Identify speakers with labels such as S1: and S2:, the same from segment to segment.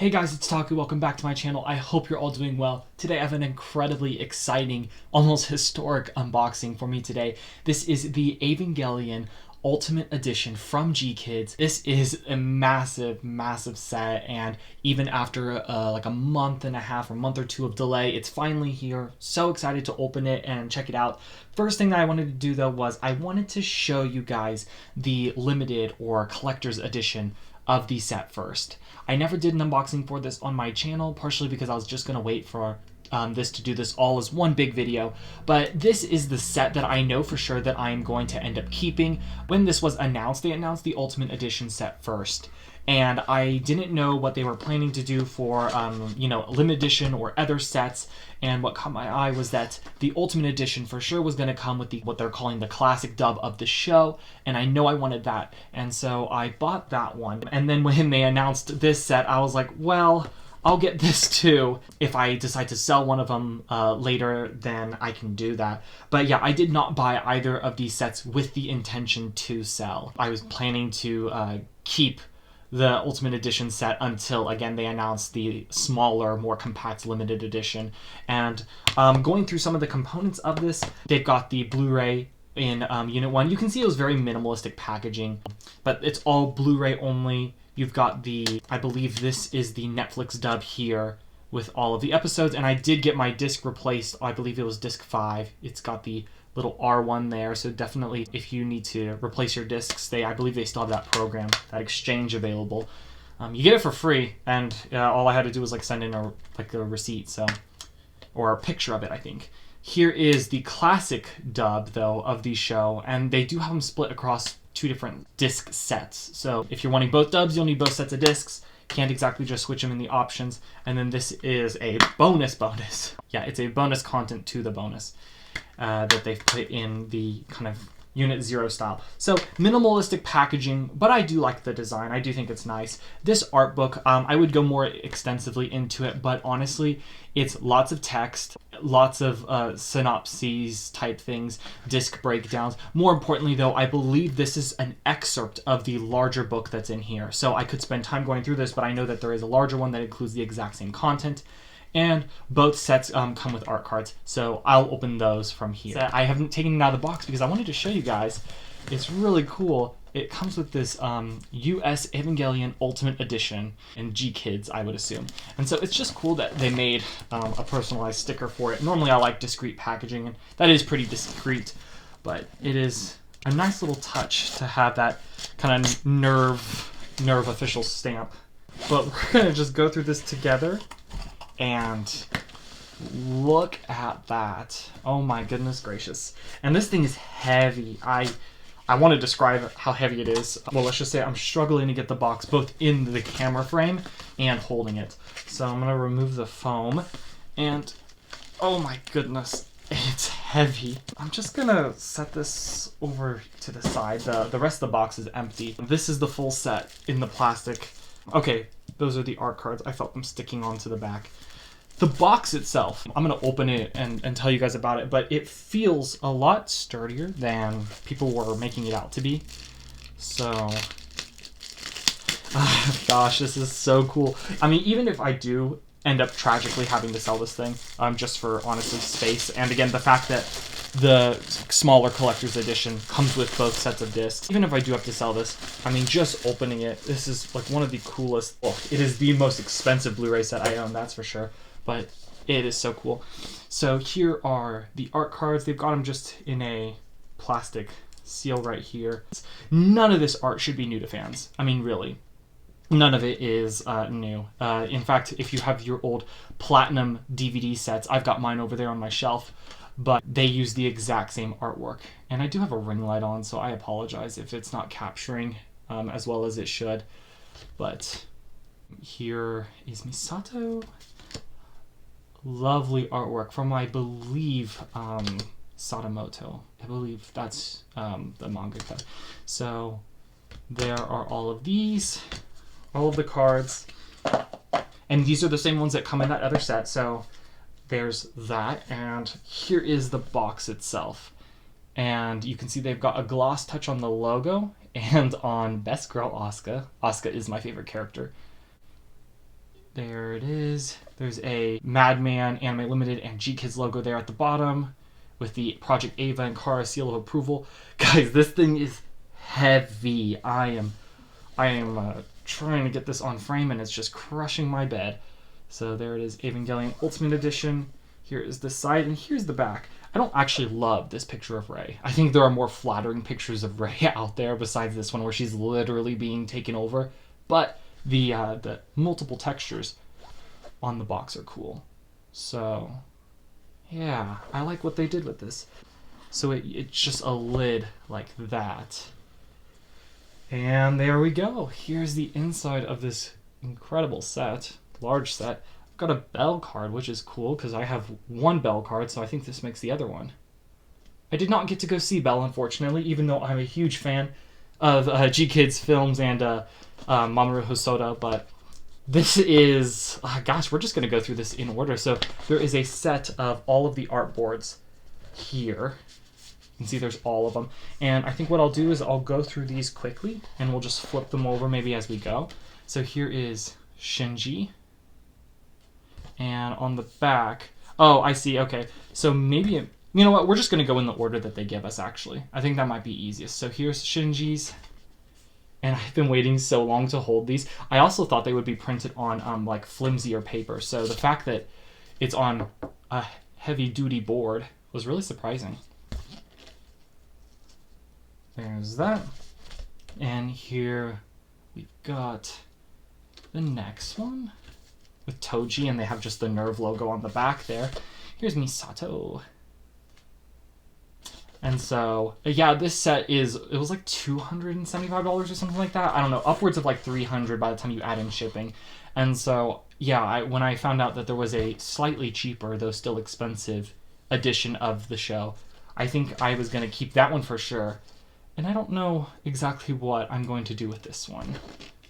S1: Hey guys, it's Taku. Welcome back to my channel. I hope you're all doing well. Today I have an incredibly exciting, almost historic unboxing for me today. This is the Evangelion Ultimate Edition from Gkids. This is a massive, massive set, and even after like a month and a half or month or two of delay, it's finally here. So excited to open it and check it out. First thing that I wanted to do though was I wanted to show you guys the limited or collector's edition of the set first. I never did an unboxing for this on my channel, partially because I was just going to wait for this to do this all as one big video, but this is the set that I know for sure that I am going to end up keeping. When this was announced, they announced the Ultimate Edition set first, and I didn't know what they were planning to do for limited edition or other sets, and what caught my eye was that the Ultimate Edition for sure was going to come with what they're calling the classic dub of the show, and I know I wanted that, and so I bought that one. And then when they announced this set, I was like, well, I'll get this too. If I decide to sell one of them later, then I can do that. But yeah, I did not buy either of these sets with the intention to sell. I was planning to keep the Ultimate Edition set until, again, they announced the smaller, more compact limited edition. And going through some of the components of this, they've got the Blu-ray in Unit 1. You can see it was very minimalistic packaging, but it's all Blu-ray only. You've got the, I believe this is the Netflix dub here with all of the episodes, and I did get my disc replaced. I believe it was disc 5. It's got the little R1 there, so definitely if you need to replace your discs, I believe they still have that program, that exchange available. You get it for free, and all I had to do was send in a receipt, or a picture of it, I think. Here is the classic dub, though, of the show, and they do have them split across two different disc sets. So if you're wanting both dubs, you'll need both sets of discs. Can't exactly just switch them in the options. And then this is a bonus. Yeah, it's a bonus content to the bonus that they've put in the kind of Unit 0 style. So minimalistic packaging, but I do like the design. I do think it's nice. This art book, I would go more extensively into it, but honestly, it's lots of text, lots of synopses type things, disc breakdowns. More importantly though, I believe this is an excerpt of the larger book that's in here. So I could spend time going through this, but I know that there is a larger one that includes the exact same content. And both sets come with art cards, so I'll open those from here. So I haven't taken it out of the box because I wanted to show you guys. It's really cool. It comes with this US Evangelion Ultimate Edition in Gkids, I would assume. And so it's just cool that they made a personalized sticker for it. Normally I like discreet packaging, and that is pretty discreet, but it is a nice little touch to have that kind of nerve official stamp. But we're gonna just go through this together. And look at that. Oh my goodness gracious. And this thing is heavy. I want to describe how heavy it is. Well, let's just say I'm struggling to get the box both in the camera frame and holding it. So I'm going to remove the foam. And oh my goodness, it's heavy. I'm just going to set this over to the side. The rest of the box is empty. This is the full set in the plastic. Okay, those are the art cards. I felt them sticking onto the back. The box itself, I'm going to open it and tell you guys about it, but it feels a lot sturdier than people were making it out to be. So, gosh, this is so cool. I mean, even if I do end up tragically having to sell this thing, just for, honestly, space, and again, the fact that the smaller collector's edition comes with both sets of discs. Even if I do have to sell this, I mean, just opening it, this is like one of the coolest. Well, it is the most expensive Blu-ray set I own, that's for sure. But it is so cool. So here are the art cards. They've got them just in a plastic seal right here. None of this art should be new to fans. I mean, really. None of it is new. In fact, if you have your old Platinum DVD sets, I've got mine over there on my shelf, but they use the exact same artwork. And I do have a ring light on, so I apologize if it's not capturing as well as it should. But here is Misato. Lovely artwork from, I believe, Sadamoto. I believe that's the mangaka. So there are all of these, all of the cards, and these are the same ones that come in that other set. So there's that, and here is the box itself. And you can see they've got a gloss touch on the logo and on Best Girl Asuka. Asuka is my favorite character. There it is. There's a Madman, Anime Limited, and Gkids logo there at the bottom with the Project Ava and Kara seal of approval. Guys, this thing is heavy. I am trying to get this on frame and it's just crushing my bed. So there it is, Evangelion Ultimate Edition. Here is the side and here's the back. I don't actually love this picture of Rei. I think there are more flattering pictures of Rei out there besides this one where she's literally being taken over. But the multiple textures on the box are cool. So yeah, I like what they did with this. So it's just a lid like that. And there we go. Here's the inside of this incredible set, large set. I've got a bell card, which is cool because I have one bell card, so I think this makes the other one. I did not get to go see Belle, unfortunately, even though I'm a huge fan of Gkids films and Mamoru Hosoda, but this is, gosh, we're just going to go through this in order. So there is a set of all of the artboards here. You can see there's all of them. And I think what I'll do is I'll go through these quickly and we'll just flip them over maybe as we go. So here is Shinji. And on the back, oh, I see, okay. So maybe, you know what, we're just going to go in the order that they give us, actually. I think that might be easiest. So here's Shinji's. And I've been waiting so long to hold these. I also thought they would be printed on like flimsier paper. So the fact that it's on a heavy-duty board was really surprising. There's that. And here we've got the next one with Toji, and they have just the Nerve logo on the back there. Here's Misato. And so, yeah, this set it was like $275 or something like that. I don't know, upwards of like $300 by the time you add in shipping. And so, yeah, when I found out that there was a slightly cheaper, though still expensive, edition of the show, I think I was going to keep that one for sure. And I don't know exactly what I'm going to do with this one.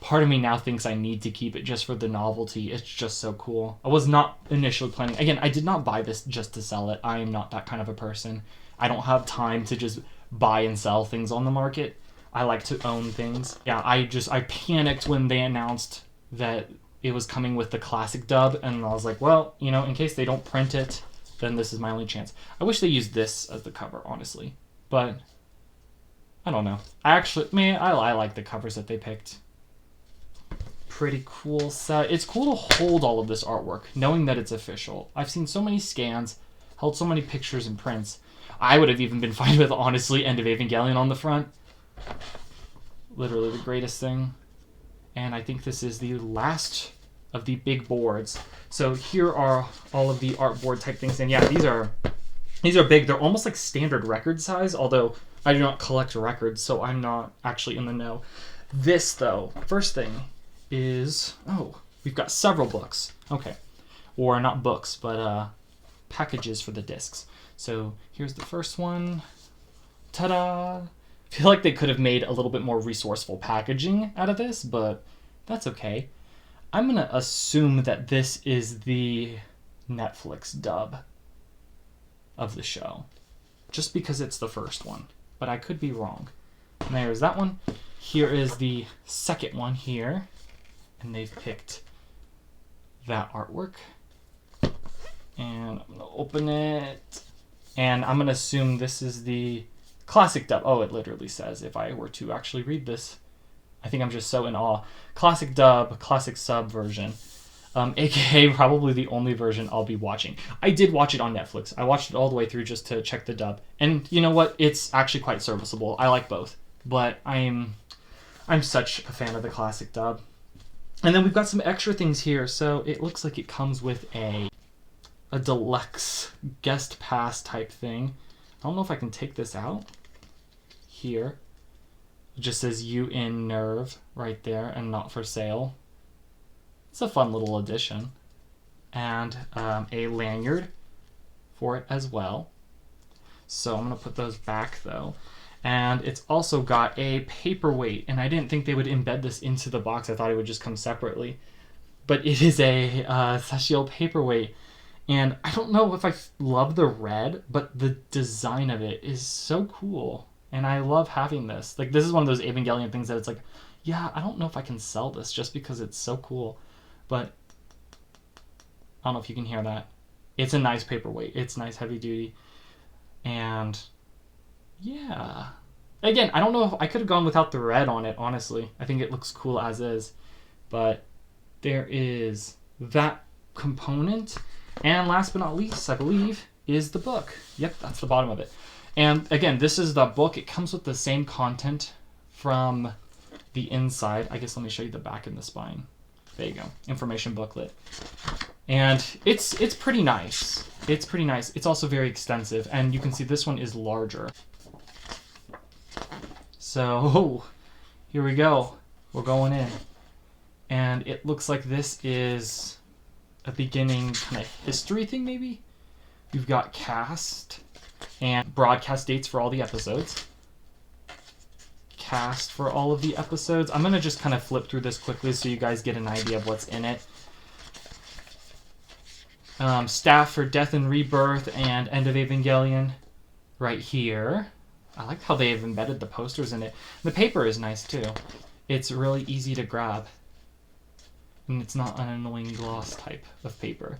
S1: Part of me now thinks I need to keep it just for the novelty. It's just so cool. I was not initially planning. Again, I did not buy this just to sell it. I am not that kind of a person. I don't have time to just buy and sell things on the market. I like to own things. Yeah, I panicked when they announced that it was coming with the classic dub, and I was like, well, you know, in case they don't print it, then this is my only chance. I wish they used this as the cover, honestly. But I don't know. I like the covers that they picked. Pretty cool set. It's cool to hold all of this artwork, knowing that it's official. I've seen so many scans, held so many pictures and prints. I would have even been fine with, honestly, End of Evangelion on the front. Literally the greatest thing. And I think this is the last of the big boards. So here are all of the artboard type things. And yeah, these are big. They're almost like standard record size, although I do not collect records, so I'm not actually in the know. This, though, first thing is, oh, we've got several books. Okay. Or not books, but packages for the discs. So here's the first one. Ta-da! I feel like they could have made a little bit more resourceful packaging out of this, but that's okay. I'm going to assume that this is the Netflix dub of the show, just because it's the first one, but I could be wrong. And there's that one. Here is the second one here, and they've picked that artwork. And I'm going to open it, and I'm going to assume this is the classic dub. Oh, it literally says, if I were to actually read this. I think I'm just so in awe. Classic dub, classic sub version. AKA probably the only version I'll be watching. I did watch it on Netflix. I watched it all the way through just to check the dub. And you know what? It's actually quite serviceable. I like both. But I'm such a fan of the classic dub. And then we've got some extra things here. So it looks like it comes with a deluxe guest pass type thing. I don't know if I can take this out. Here. It just says you in Nerve right there and not for sale. It's a fun little addition. And a lanyard for it as well. So I'm going to put those back though. And it's also got a paperweight. And I didn't think they would embed this into the box. I thought it would just come separately. But it is a Sashio paperweight. And I don't know if I love the red, but the design of it is so cool. And I love having this. Like, this is one of those Evangelion things that it's like, yeah, I don't know if I can sell this just because it's so cool. But I don't know if you can hear that. It's a nice paperweight. It's nice heavy duty. And yeah. Again, I don't know if I could have gone without the red on it, honestly. I think it looks cool as is. But there is that component. And last but not least, I believe, is the book. Yep, that's the bottom of it. And again, this is the book. It comes with the same content from the inside. I guess let me show you the back and the spine. There you go. Information booklet. And it's pretty nice. It's pretty nice. It's also very extensive. And you can see this one is larger. So, here we go. We're going in. And it looks like this is a beginning kind of history thing, maybe? You've got cast and broadcast dates for all the episodes. Cast for all of the episodes. I'm going to just kind of flip through this quickly so you guys get an idea of what's in it. Staff for Death and Rebirth and End of Evangelion right here. I like how they've embedded the posters in it. The paper is nice too. It's really easy to grab. And it's not an annoying gloss type of paper.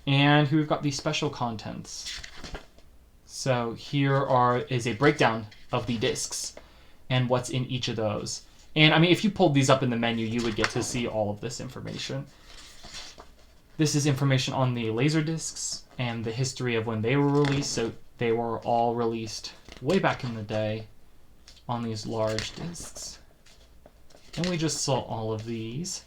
S1: And here we've got the special contents. So here is a breakdown of the discs and what's in each of those. And I mean, if you pulled these up in the menu, you would get to see all of this information. This is information on the laser discs and the history of when they were released. So they were all released way back in the day on these large discs. And we just saw all of these.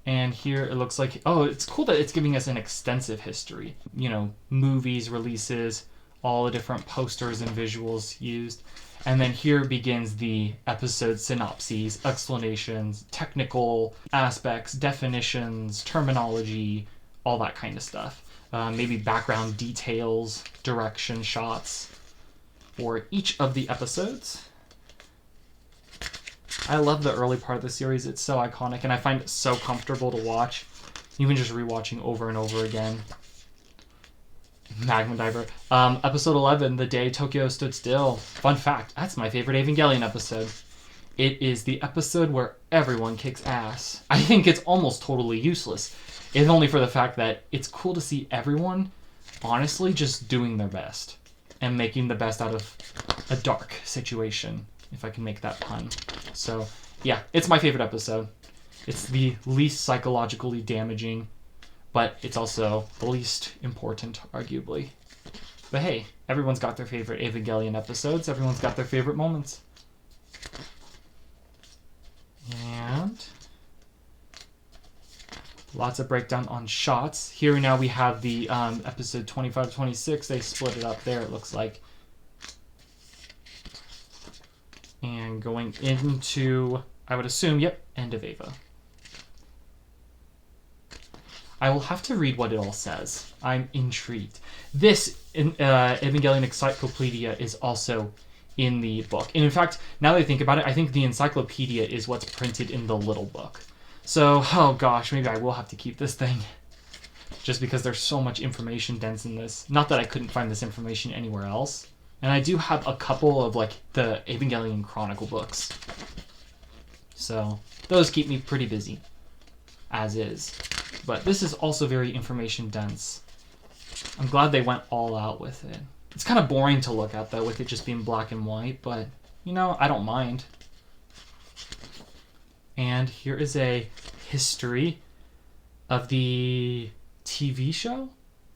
S1: And here it looks like, oh, it's cool that it's giving us an extensive history. You know, movies, releases, all the different posters and visuals used. And then here begins the episode synopses, explanations, technical aspects, definitions, terminology, all that kind of stuff. Maybe background details, direction shots for each of the episodes. I love the early part of the series. It's so iconic, and I find it so comfortable to watch. Even just rewatching over and over again. Magma Diver. Episode 11, The Day Tokyo Stood Still. Fun fact, that's my favorite Evangelion episode. It is the episode where everyone kicks ass. I think it's almost totally useless. If only for the fact that it's cool to see everyone, honestly, just doing their best. And making the best out of a dark situation, if I can make that pun. So, yeah, it's my favorite episode. It's the least psychologically damaging, but it's also the least important, arguably. But hey, everyone's got their favorite Evangelion episodes. Everyone's got their favorite moments. And lots of breakdown on shots. Here now we have the episode 25-26. They split it up there, it looks like. And going into, I would assume, yep, End of Eva. I will have to read what it all says. I'm intrigued. This Evangelion Encyclopedia is also in the book. And in fact, now that I think about it, I think the encyclopedia is what's printed in the little book. So, oh gosh, maybe I will have to keep this thing. Just because there's so much information dense in this. Not that I couldn't find this information anywhere else. And I do have a couple of, like, the Evangelion Chronicle books. So, those keep me pretty busy. As is. But this is also very information dense. I'm glad they went all out with it. It's kind of boring to look at, though, with it just being black and white. But, you know, I don't mind. And here is a history of the TV show?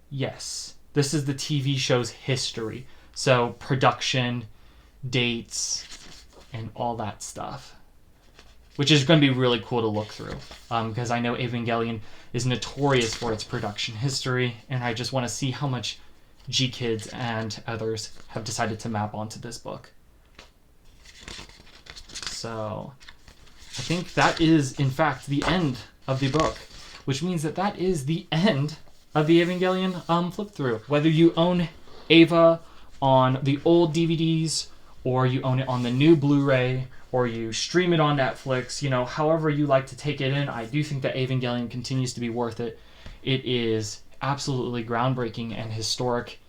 S1: Yes. This is the TV show's history. So, production, dates, and all that stuff. Which is going to be really cool to look through. Because I know Evangelion is notorious for its production history, and I just want to see how much Gkids and others have decided to map onto this book. So, I think that is, in fact, the end of the book. Which means that that is the end of the Evangelion flip-through. Whether you own Eva on the old DVDs, or you own it on the new Blu-ray, or you stream it on Netflix, you know, however you like to take it in, I do think that Evangelion continues to be worth it. It is absolutely groundbreaking and historic,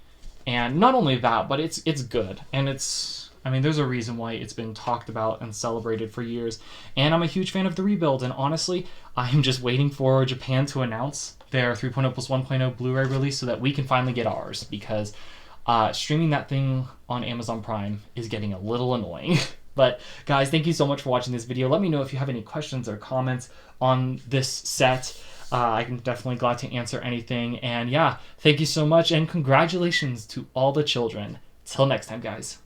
S1: And not only that, but it's good, and it's, I mean, there's a reason why it's been talked about and celebrated for years. And I'm a huge fan of the rebuild, and honestly, I'm just waiting for Japan to announce their 3.0 plus 1.0 Blu-ray release so that we can finally get ours, because streaming that thing on Amazon Prime is getting a little annoying. But guys, thank you so much for watching this video. Let me know if you have any questions or comments on this set. I'm definitely glad to answer anything. And yeah, thank you so much, and congratulations to all the children. Till next time, guys.